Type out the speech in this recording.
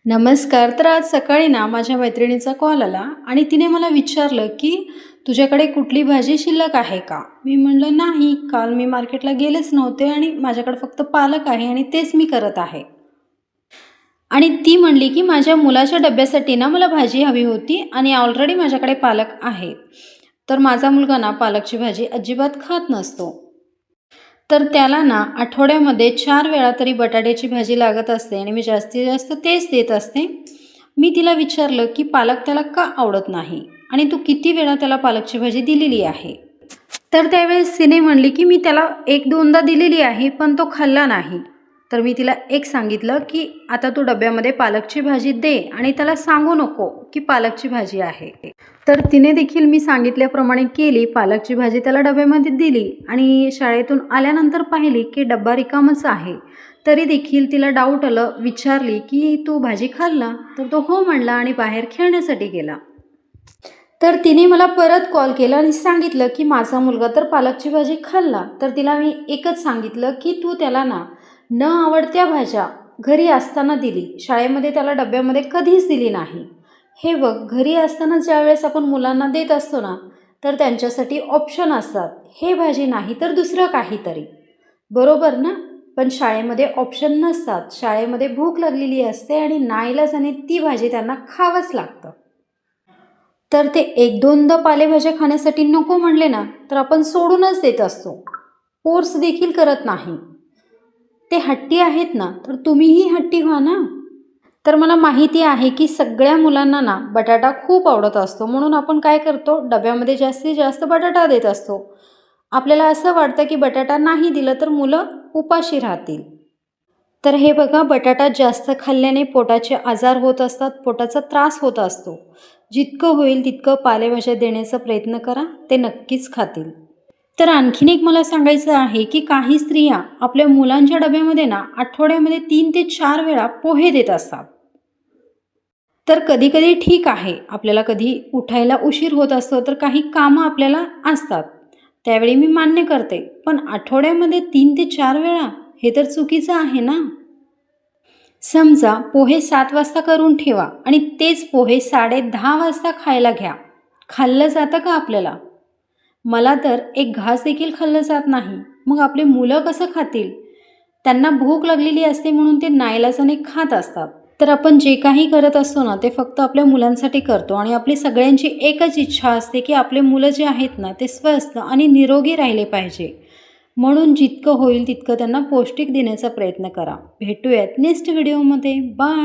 नमस्कार. तर आज सकाळी ना माझ्या मैत्रिणीचा कॉल आला आणि तिने मला विचारलं, की "तुझ्याकडे कुठली भाजी शिल्लक आहे का?" मी म्हणलं, "नाही, काल मी मार्केटला गेलेच नव्हते आणि माझ्याकडे फक्त पालक आहे आणि तेच मी करत आहे." आणि ती म्हणली, की "माझ्या मुलाच्या डब्यासाठी ना मला भाजी हवी होती आणि ऑलरेडी माझ्याकडे पालक आहे." तर माझा मुलगा ना पालकची भाजी अजिबात खात नसतो. तर त्याला ना आठवड्यामध्ये 4 वेळा तरी बटाट्याची भाजी लागत असते आणि मी जास्तीत जास्त तेच देत असते. मी तिला विचारलं, की पालक त्याला का आवडत नाही आणि तू किती वेळा त्याला पालकची भाजी दिलेली आहे? तर त्यावेळेस तिने म्हणली, की "मी त्याला 1-2दा दिलेली आहे, पण तो खाल्ला नाही." तर मी तिला एक सांगितलं, की "आता तू डब्यामध्ये पालकची भाजी दे आणि त्याला सांगू नको, की पालकची भाजी आहे." तर तिने देखील मी सांगितल्याप्रमाणे केली. पालकची भाजी त्याला डब्यामध्ये दिली आणि शाळेतून आल्यानंतर पाहिली, की डब्बा रिकामाच आहे. तरी देखील तिला डाऊट आलं. विचारली, की "तू भाजी खाल्ला?" तर तो हो म्हणला आणि बाहेर खेळण्यासाठी गेला. तर तिने मला परत कॉल केला आणि सांगितलं, की "माझा मुलगा तर पालकची भाजी खाल्ला." तर तिला मी एकच सांगितलं, की "तू त्याला ना न आवडत्या भाज्या घरी असताना दिली. शाळेमध्ये त्याला डब्यामध्ये कधीच दिली नाही. हे बघ, घरी असताना ज्यावेळेस आपण मुलांना देत असतो ना, तर त्यांच्यासाठी ऑप्शन असतात. हे भाजी नाही तर दुसरं काहीतरी. बरोबर ना? पण शाळेमध्ये ऑप्शन नसतात. शाळेमध्ये भूक लागलेली असते आणि नाईलाजाने ती भाजी त्यांना खावंच लागतं. तर ते 1-2दा पालेभाज्या खाण्यासाठी नको म्हणले ना, तर आपण सोडूनच देत असतो. फोर्स देखील करत नाही. ते हट्टी आहेत ना, तर तुम्हीही हट्टी व्हा ना. तर मला माहिती आहे, की सगळ्या मुलांना ना बटाटा खूप आवडत असतो. म्हणून आपण काय करतो, डब्यामध्ये जास्तीत जास्त बटाटा देत असतो. आपल्याला असं वाटतं, की बटाटा नाही दिलं तर मुलं उपाशी राहतील. तर हे बघा, बटाटा जास्त खाल्ल्याने पोटाचे आजार होत असतात, पोटाचा त्रास होत असतो. जितकं होईल तितकं पालेभाज्या देण्याचा प्रयत्न करा, ते नक्कीच खातील. तर आणखीन एक मला सांगायचं आहे, की काही स्त्रिया आपल्या मुलांच्या डब्यामध्ये ना आठवड्यामध्ये 3 ते 4 वेळा पोहे देत असतात. तर कधी-कधी ठीक आहे, आपल्याला कधी उठायला उशीर होत असतो, तर काही कामं आपल्याला असतात. त्यावेळी मी मान्य करते. पण आठवड्यामध्ये 3 ते 4 वेळा हे तर चुकीचं आहे ना? समजा पोहे 7 वाजता करून ठेवा आणि तेच पोहे 10:30 वाजता खायला घ्या. खाल्लं जातं का आपल्याला? मला तर एक घास देखील खाल्लं जात नाही. मग आपली मुलं कसं खातील? त्यांना भूक लागलेली असते म्हणून ते नाईलाजाने खात असतात. तर आपण जे काही करत असतो ना, ते फक्त आपल्या मुलांसाठी करतो आणि आपली सगळ्यांची एकच इच्छा असते, की आपले मुलं जे आहेत ना, ते स्वस्थ आणि निरोगी राहिले पाहिजे. म्हणून जितकं होईल तितकं त्यांना पौष्टिक देण्याचा प्रयत्न करा. भेटूयात नेक्स्ट व्हिडिओमध्ये. बाय.